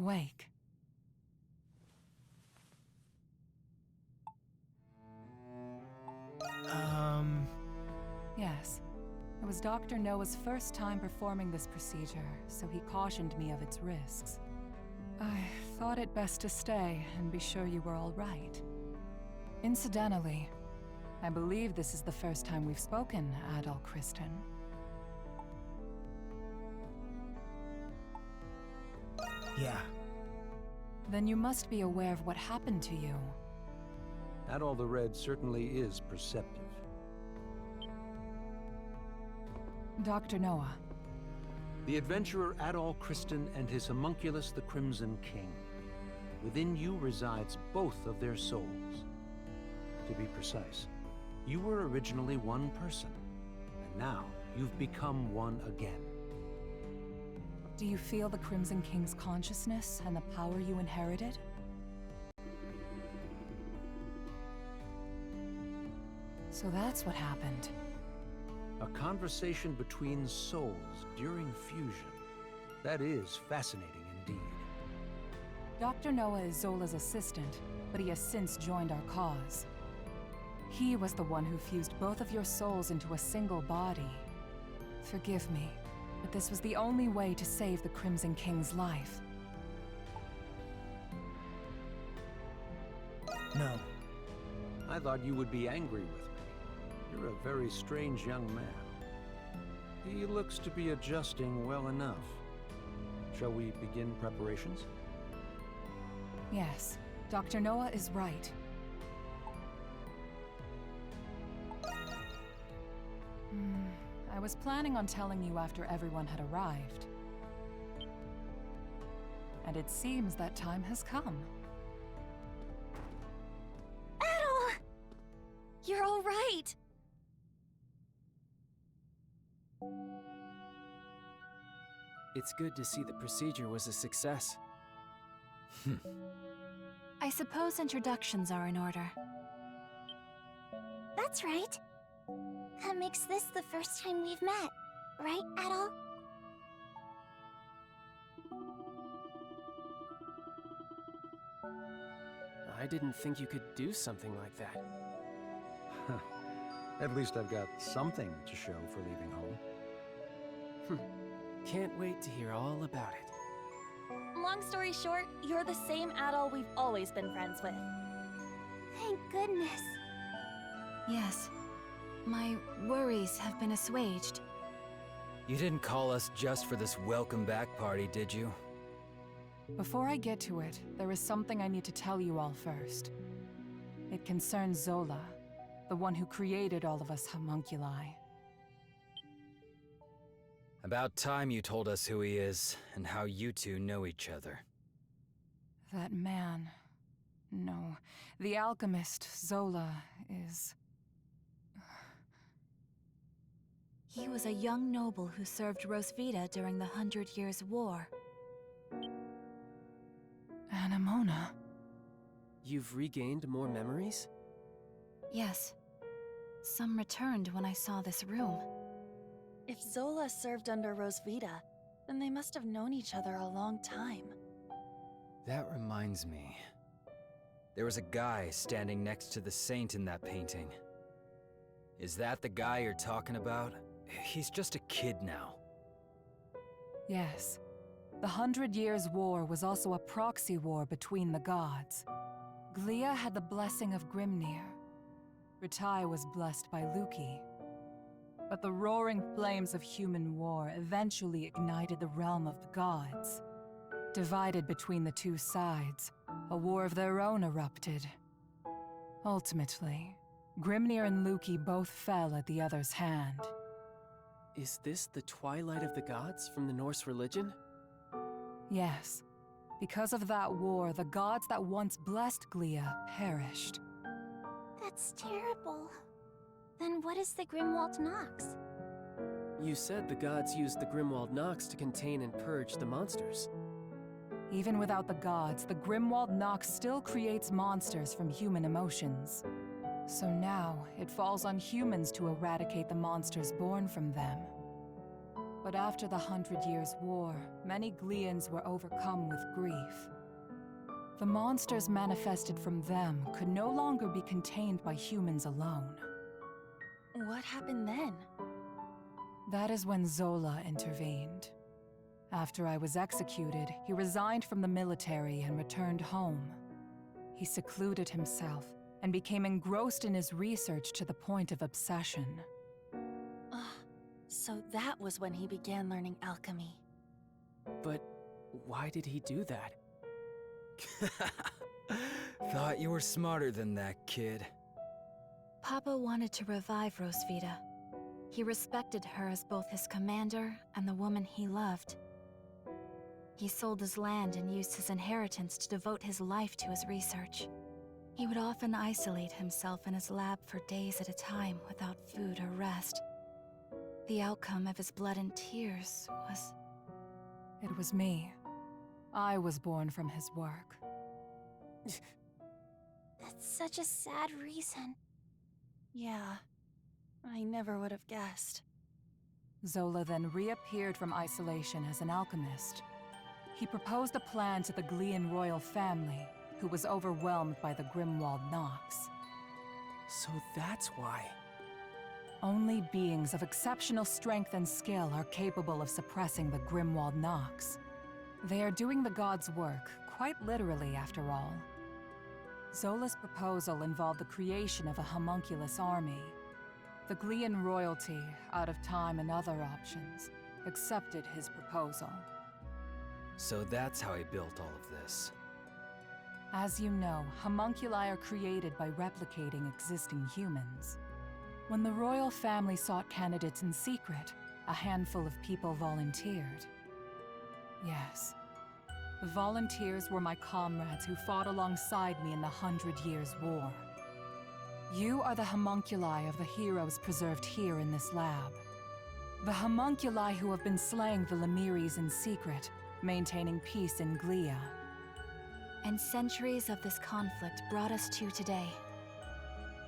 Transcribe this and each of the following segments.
awake. Yes. It was Dr. Noah's first time performing this procedure, so he cautioned me of its risks. I thought it best to stay and be sure you were all right. Incidentally, I believe this is the first time we've spoken, Adol Kristen. Yeah. Then you must be aware of what happened to you. Adol the Red certainly is perceptive. Dr. Noah. The adventurer Adol Kristen and his homunculus the Crimson King. Within you resides both of their souls. To be precise, you were originally one person, and now you've become one again. Do you feel the Crimson King's consciousness and the power you inherited? So that's what happened. A conversation between souls during fusion. That is fascinating indeed. Dr. Noah is Zola's assistant, but he has since joined our cause. He was the one who fused both of your souls into a single body. Forgive me, but this was the only way to save the Crimson King's life. No. I thought you would be angry with me. You're a very strange young man. He looks to be adjusting well enough. Shall we begin preparations? Yes, Dr. Noah is right. I was planning on telling you after everyone had arrived. And it seems that time has come. Adol! You're all right! It's good to see the procedure was a success. I suppose introductions are in order. That's right. That makes this the first time we've met, right, Adol? I didn't think you could do something like that. At least I've got something to show for leaving home. Can't wait to hear all about it. Long story short, you're the same Adol we've always been friends with. Thank goodness. Yes. My worries have been assuaged. You didn't call us just for this welcome back party, did you? Before I get to it, there is something I need to tell you all first. It concerns Zola, the one who created all of us homunculi. About time you told us who he is, and how you two know each other. That man... No, the alchemist, Zola, is... He was a young noble who served Rosvita during the 100 Years' War. Anemona. You've regained more memories? Yes. Some returned when I saw this room. If Zola served under Rosvita, then they must have known each other a long time. That reminds me. There was a guy standing next to the saint in that painting. Is that the guy you're talking about? He's just a kid now. Yes. The 100 Years' War was also a proxy war between the gods. Glia had the blessing of Grimnir. Ritai was blessed by Luki. But the roaring flames of human war eventually ignited the realm of the gods. Divided between the two sides, a war of their own erupted. Ultimately, Grimnir and Luki both fell at the other's hand. Is this the Twilight of the Gods from the Norse religion? Yes. Because of that war, the gods that once blessed Glia perished. That's terrible. Then what is the Grimwald Nox? You said the gods used the Grimwald Nox to contain and purge the monsters. Even without the gods, the Grimwald Nox still creates monsters from human emotions. So now, it falls on humans to eradicate the monsters born from them. But after the 100 Years' War, many Gleans were overcome with grief. The monsters manifested from them could no longer be contained by humans alone. What happened then? That is when Zola intervened. After I was executed, he resigned from the military and returned home. He secluded himself and became engrossed in his research to the point of obsession. So that was when he began learning alchemy. But why did he do that? Thought you were smarter than that, kid. Papa wanted to revive Rosvita. He respected her as both his commander and the woman he loved. He sold his land and used his inheritance to devote his life to his research. He would often isolate himself in his lab for days at a time without food or rest. The outcome of his blood and tears was... It was me. I was born from his work. That's such a sad reason. Yeah, I never would have guessed. Zola then reappeared from isolation as an alchemist. He proposed a plan to the Glean royal family, who was overwhelmed by the Grimwald Nox. So that's why. Only beings of exceptional strength and skill are capable of suppressing the Grimwald Nox. They are doing the gods' work, quite literally after all. Zola's proposal involved the creation of a homunculus army. The Glean royalty, out of time and other options, accepted his proposal. So that's how he built all of this. As you know, homunculi are created by replicating existing humans. When the royal family sought candidates in secret, a handful of people volunteered. Yes. The volunteers were my comrades who fought alongside me in the 100 Years' War. You are the homunculi of the heroes preserved here in this lab. The homunculi who have been slaying the Lemiris in secret, maintaining peace in Glia. And centuries of this conflict brought us to today.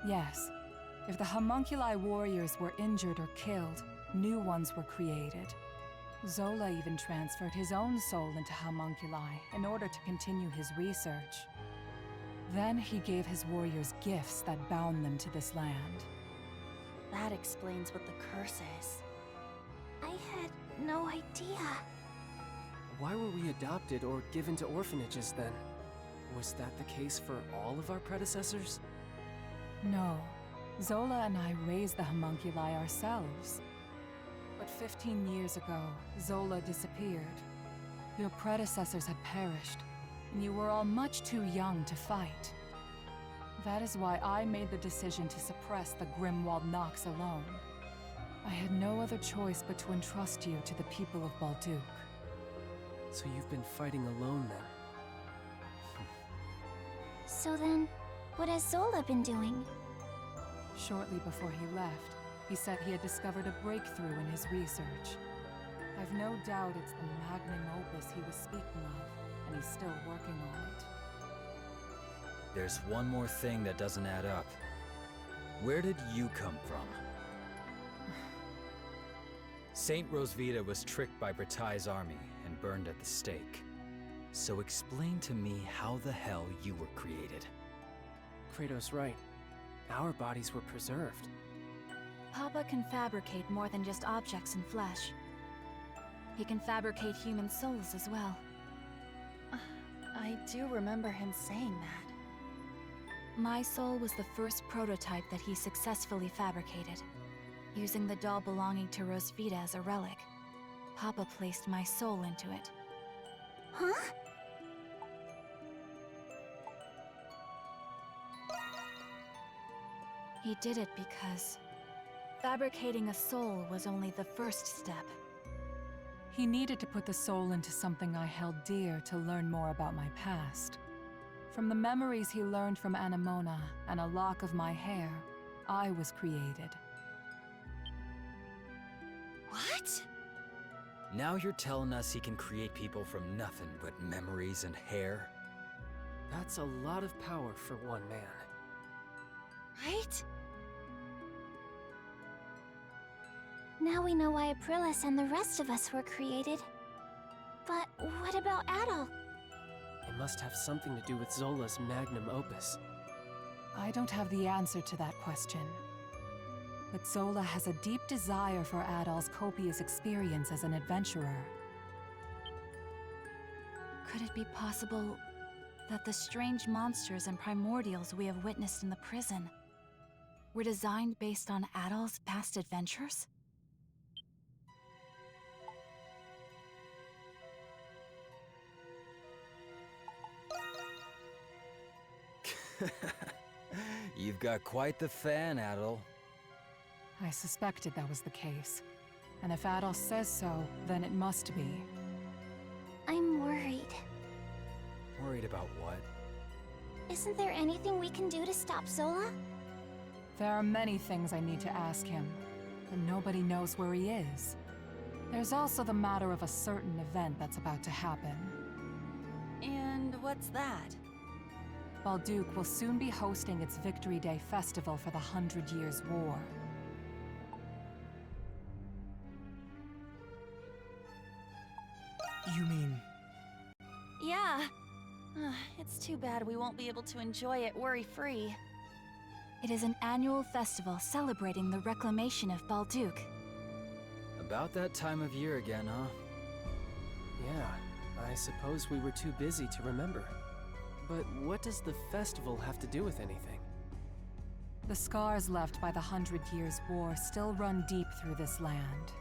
Yes. If the homunculi warriors were injured or killed, new ones were created. Zola even transferred his own soul into homunculi in order to continue his research. Then he gave his warriors gifts that bound them to this land. That explains what the curse is. I had no idea. Why were we adopted or given to orphanages then? Was that the case for all of our predecessors? No. Zola and I raised the homunculi ourselves. But 15 years ago, Zola disappeared. Your predecessors had perished, and you were all much too young to fight. That is why I made the decision to suppress the Grimwald Nox alone. I had no other choice but to entrust you to the people of Balduq. So you've been fighting alone then? So then, what has Zola been doing? Shortly before he left, he said he had discovered a breakthrough in his research. I've no doubt it's the magnum opus he was speaking of, and he's still working on it. There's one more thing that doesn't add up. Where did you come from? Saint Rosvita was tricked by Bratai's army and burned at the stake. So explain to me how the hell you were created. Kratos' right. Our bodies were preserved. Papa can fabricate more than just objects and flesh. He can fabricate human souls as well. I do remember him saying that. My soul was the first prototype that he successfully fabricated. Using the doll belonging to Rosvita as a relic, Papa placed my soul into it. Huh? He did it because fabricating a soul was only the first step. He needed to put the soul into something I held dear to learn more about my past. From the memories he learned from Anemona and a lock of my hair, I was created. What? Now you're telling us he can create people from nothing but memories and hair? That's a lot of power for one man. Right? Now we know why Aprilis and the rest of us were created. But what about Adol? It must have something to do with Zola's magnum opus. I don't have the answer to that question. But Zola has a deep desire for Adol's copious experience as an adventurer. Could it be possible that the strange monsters and primordials we have witnessed in the prison were designed based on Adol's past adventures? You've got quite the fan, Adol. I suspected that was the case. And if Adol says so, then it must be. I'm worried. Worried about what? Isn't there anything we can do to stop Zola? There are many things I need to ask him, but nobody knows where he is. There's also the matter of a certain event that's about to happen. And what's that? Balduq will soon be hosting its Victory Day festival for the 100 Years' War. You mean... Yeah. It's too bad we won't be able to enjoy it worry-free. It is an annual festival celebrating the reclamation of Balduq. About that time of year again, huh? Yeah, I suppose we were too busy to remember. But what does the festival have to do with anything? The scars left by the 100 Years' War still run deep through this land.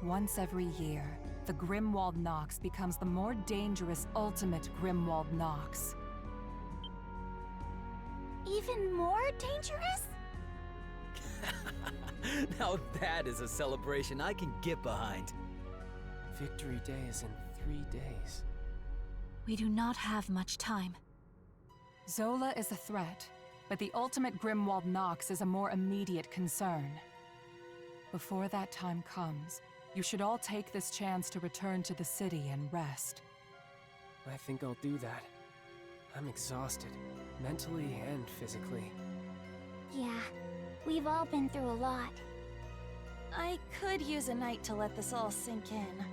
Once every year, the Grimwald Nox becomes the more dangerous ultimate Grimwald Nox. Even more dangerous? Now that is a celebration I can get behind. Victory Day is in 3 days. We do not have much time. Zola is a threat, but the ultimate Grimwald Nox is a more immediate concern. Before that time comes, you should all take this chance to return to the city and rest. I think I'll do that. I'm exhausted, mentally and physically. Yeah, we've all been through a lot. I could use a night to let this all sink in.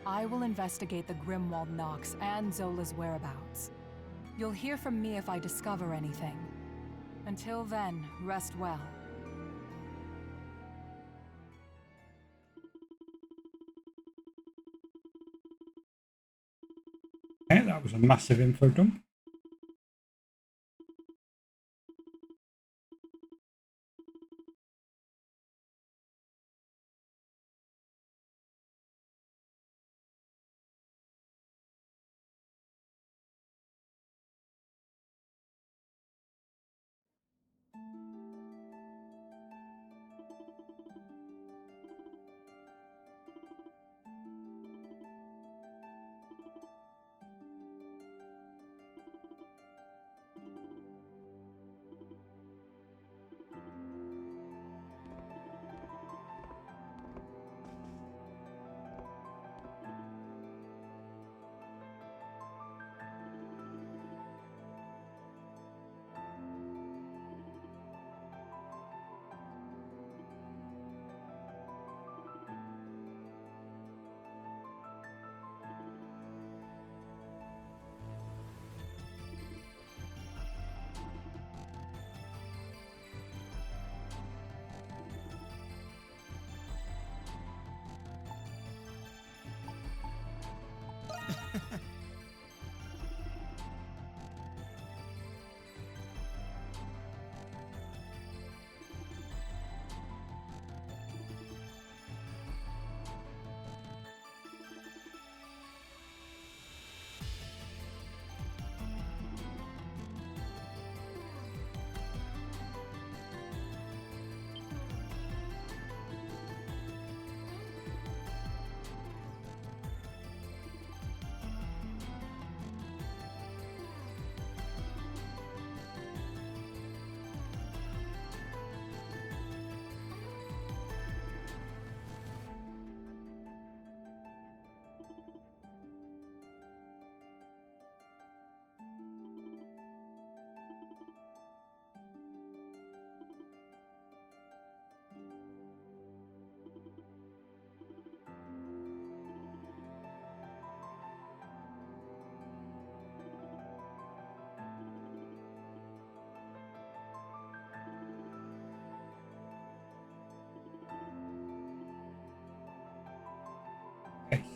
I will investigate the Grimwald Nox and Zola's whereabouts. You'll hear from me if I discover anything. Until then, rest well. Okay, that was a massive info dump.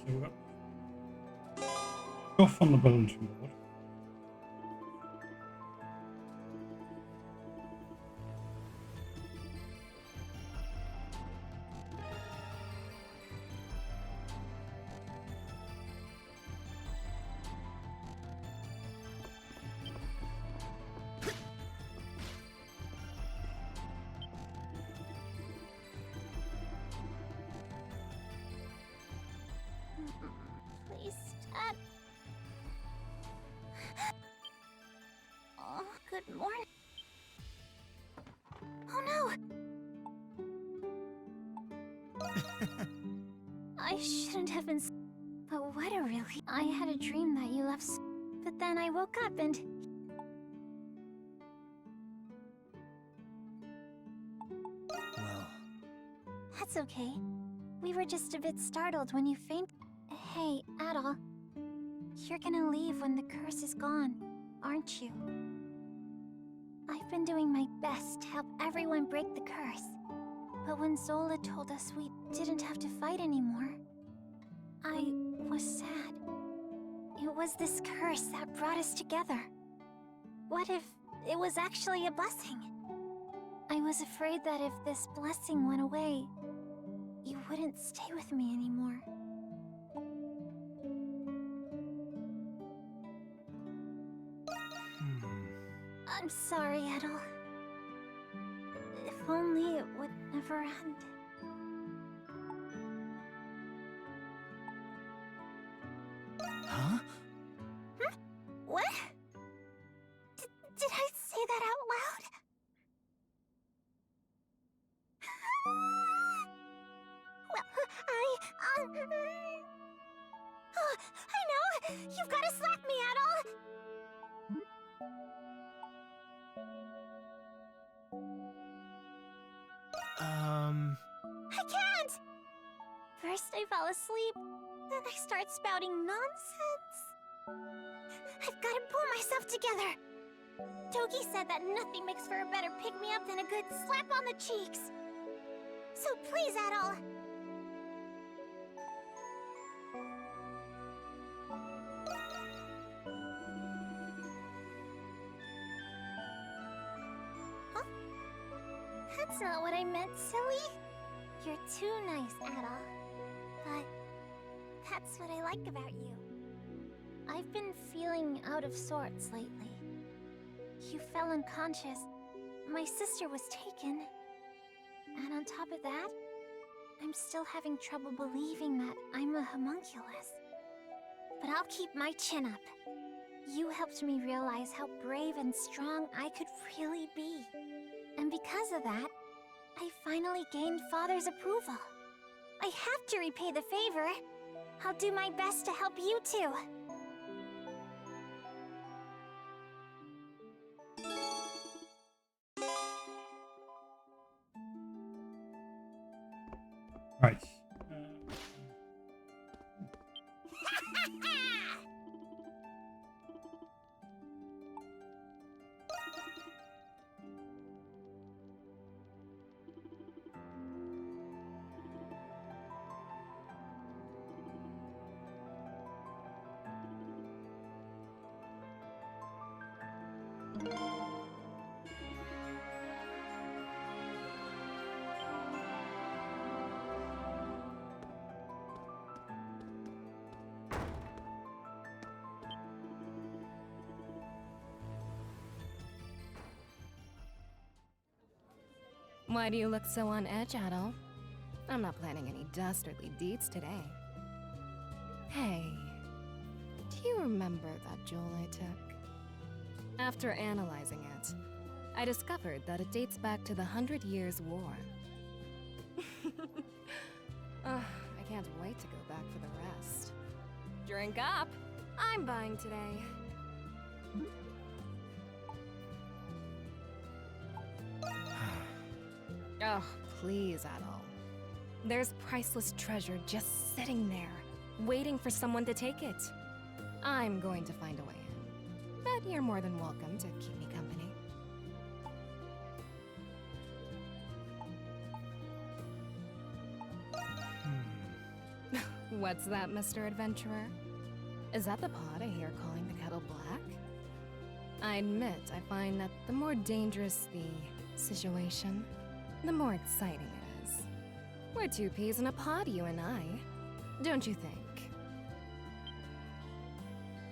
we've got stuff on the bulletin board. Please, Dad. Oh, good morning. Oh no! I shouldn't have been. But what a relief. I had a dream that you left, but then I woke up and. Well, That's okay. We were just a bit startled when you fainted. Hey, Adol. You're gonna leave when the curse is gone, aren't you? I've been doing my best to help everyone break the curse. But when Zola told us we didn't have to fight anymore, I was sad. It was this curse that brought us together. What if it was actually a blessing? I was afraid that if this blessing went away, you wouldn't stay with me anymore. I'm sorry, Edel. If only it would never end. huh? What? Did I say that out loud? Well, Oh, I know! You've got to slap me, Adol! I can't! First I fall asleep, then I start spouting nonsense. I've got to pull myself together. Togi said that nothing makes for a better pick-me-up than a good slap on the cheeks. So please, Adol. Huh? That's not what I meant, silly. You're too nice, Adol. But that's what I like about you. I've been feeling out of sorts lately. You fell unconscious. My sister was taken. And on top of that, I'm still having trouble believing that I'm a homunculus. But I'll keep my chin up. You helped me realize how brave and strong I could really be. And because of that, I finally gained Father's approval. I have to repay the favor. I'll do my best to help you too. Right. Why do you look so on edge, Adol? I'm not planning any dastardly deeds today. Hey, do you remember that jewel I took? After analyzing it, I discovered that it dates back to the 100 Years' War. I can't wait to go back for the rest. Drink up! I'm buying today. Oh, please, Adol. There's priceless treasure just sitting there, waiting for someone to take it. I'm going to find a way in. But you're more than welcome to keep me company. What's that, Mr. Adventurer? Is that the pot I hear calling the kettle black? I admit I find that the more dangerous the situation, the more exciting it is. We're two peas in a pod, you and I. Don't you think?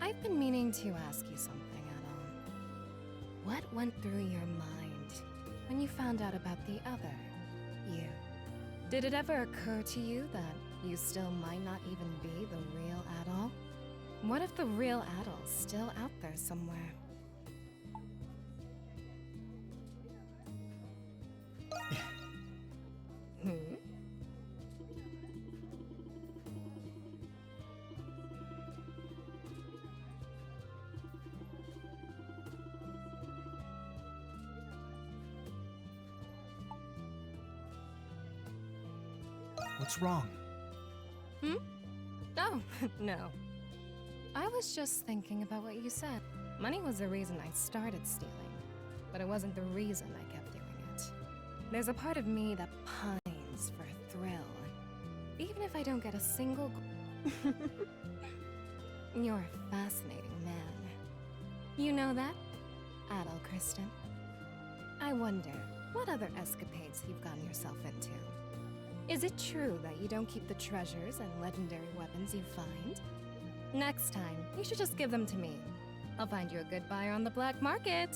I've been meaning to ask you something, Adol. What went through your mind when you found out about the other you? Did it ever occur to you that you still might not even be the real Adol? What if the real Adol's still out there somewhere? Hmm? What's wrong? Hmm? Oh, no. I was just thinking about what you said. Money was the reason I started stealing, but it wasn't the reason I kept doing it. There's a part of me that pines for a thrill, even if I don't get a single. You're a fascinating man. You know that, Adol Kristen? I wonder what other escapades you've gotten yourself into. Is it true that you don't keep the treasures and legendary weapons you find? Next time, you should just give them to me. I'll find you a good buyer on the black market.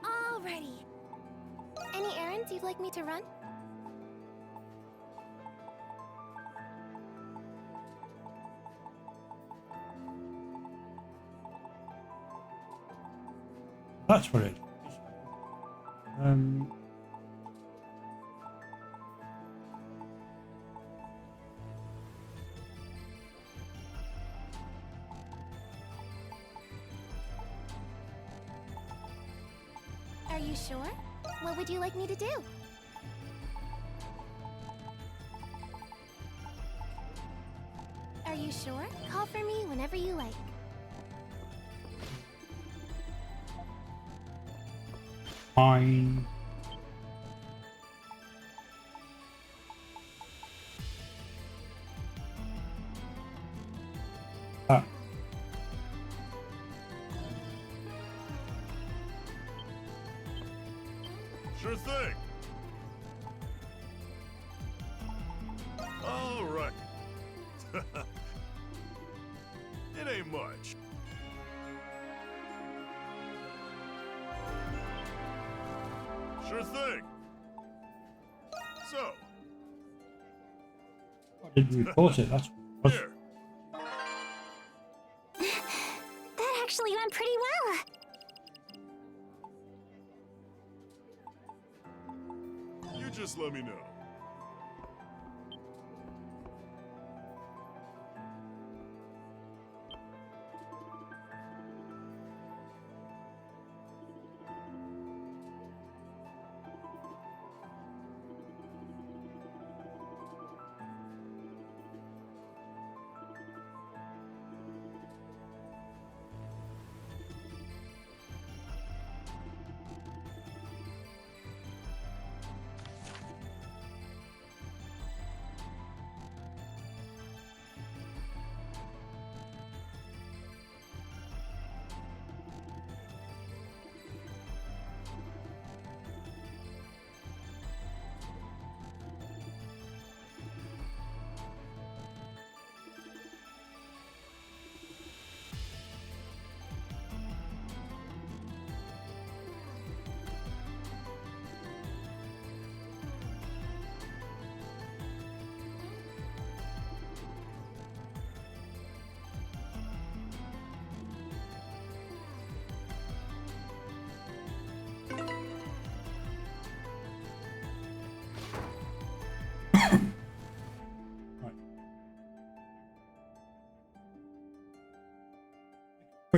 Alrighty. Any errands you'd like me to run? That's what it is. Are you sure? What would you like me to do? Are you sure? Call for me whenever you like. Fine. Ah, Sure thing. All right. It ain't much. Sure thing. So, I didn't report it. That's what it was. here. That actually went pretty well. You just let me know.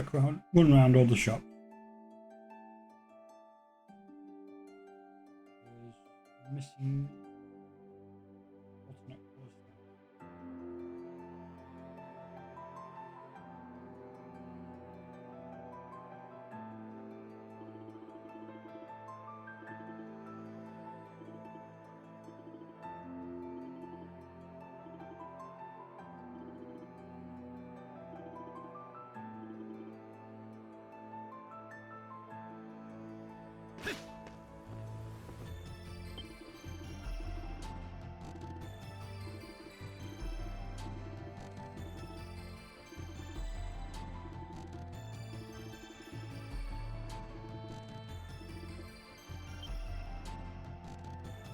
quick run around all the shops. There's missing alternate course.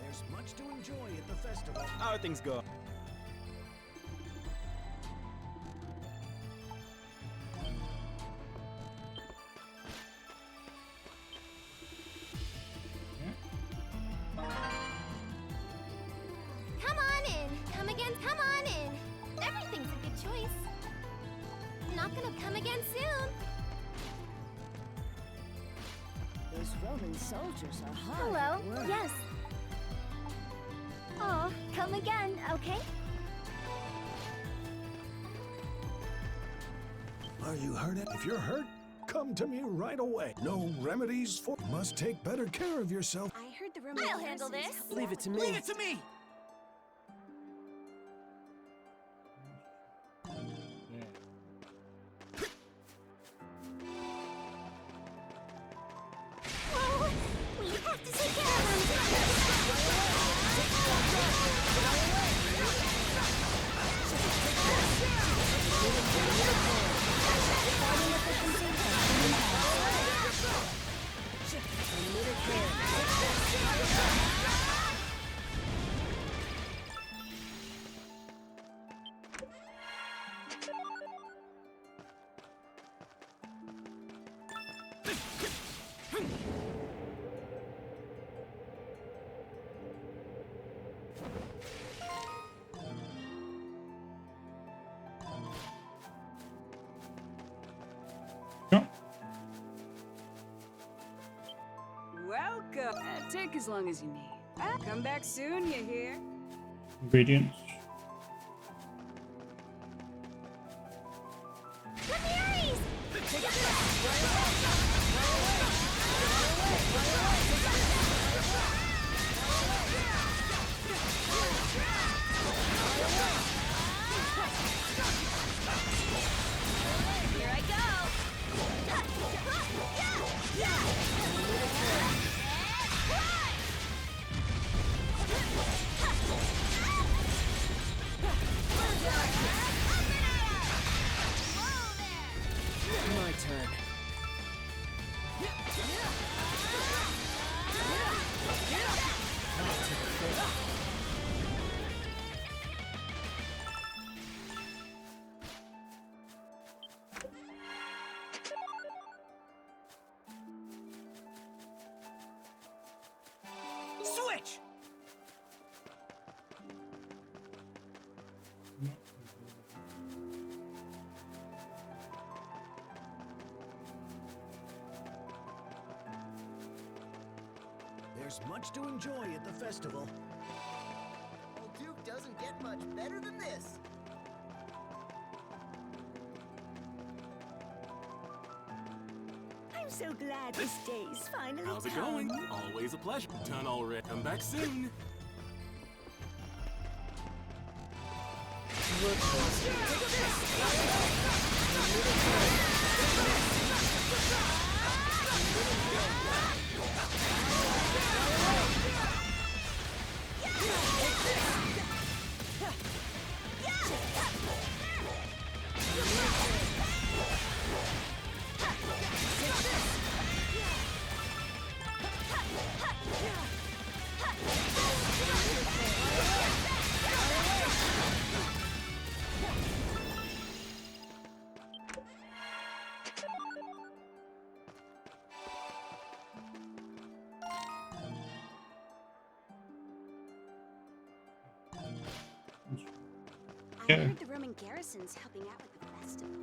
There's much to enjoy at the festival. How are things going? Come on in. Come again, come on in. Everything's a good choice. Not gonna come again soon. Those Roman soldiers are hard. Hello. Work. Yes. Oh, come again, okay? Are you hurt? If you're hurt, come to me right away. No remedies for. You must take better care of yourself. I heard the Roman I'll handle garrisons this. help Leave it to me. Leave it to me! Whoa! We have to take care of them. Yep. Welcome. Take as long as you need. Come back soon, you hear? Ingredients. Ramirez! Here I go! My turn. Switch! There's much to enjoy at the festival. Balduq doesn't get much better than this. I'm so glad this day's finally How's it come. going? Always a pleasure. Done already. Come back soon. I heard the Roman garrison's helping out with the festival.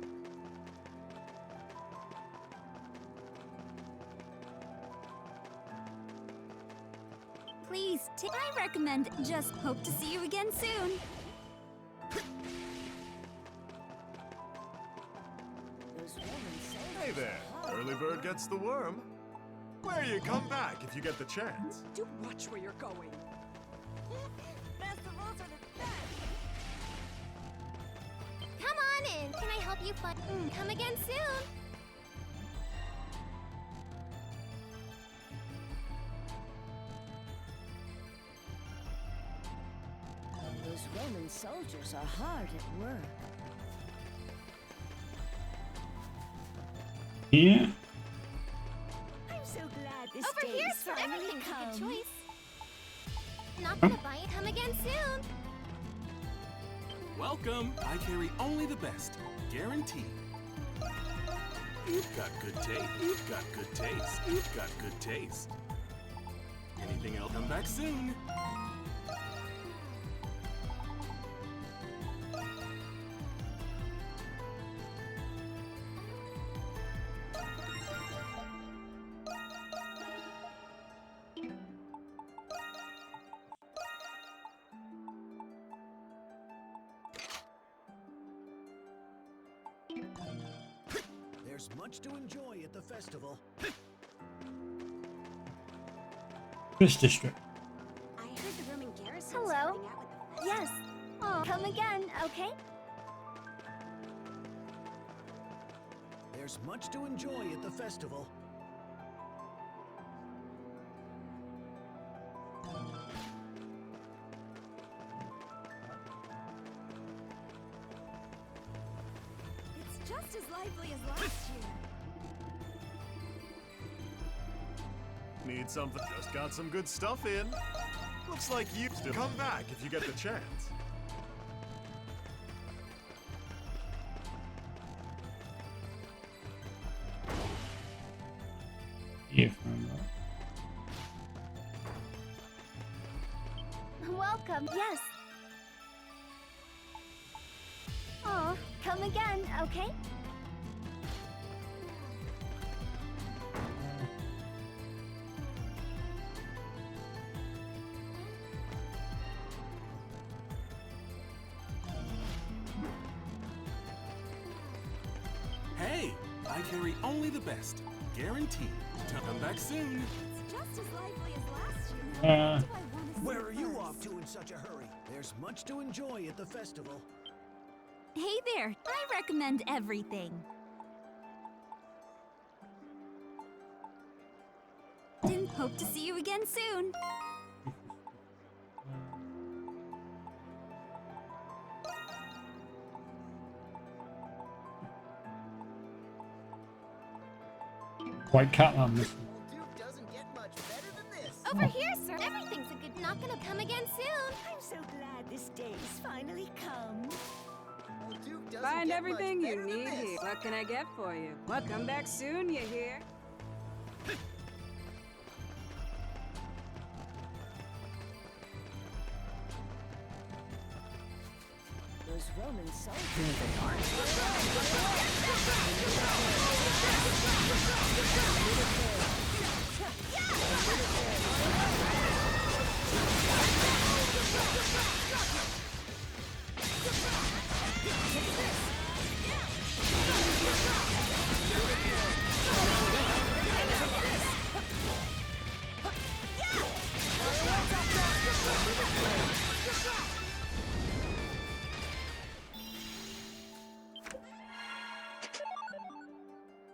please, I recommend just hope to see you again soon. Hey there, early bird gets the worm. Where you come back if you get the chance. Do watch where you're going. Festivals are the best. Come on in. Can I help you find? Come again soon. Those Roman soldiers are hard at work. Yeah. I'm so glad this Over day here, has sir. finally Everything's a come. good choice. Not gonna buy it. Come again soon. Welcome. I carry only the best. Guaranteed. You've got good taste. You've got good taste. You've got good taste. Anything else? Come back soon. There's much to enjoy at the festival. This district. I heard the Roman garrison Hello. helping out with the Yes. Oh, come again, okay? There's much to enjoy at the festival. It's just as lively as last year. Need something? Just got some good stuff in. Looks like you still come back if you get the chance. Yeah. Welcome. Yes. Oh, come again, okay? Hey, I carry only the best. Guaranteed. Come back soon. It's just as lively as last year. Uh, What do I want to see Where are you first? off to in such a hurry? There's much to enjoy at the festival. Hey there, I recommend everything. And hope to see you again soon. White Catland this one. Balduq doesn't get much better than this. Over here, sir. Everything's a good. Not gonna come again soon. I'm so glad this day's finally come. Balduq doesn't Find get everything much you better than need this. here. What can I get for you? What? Come back soon, you hear? Those Roman soldiers. There they are.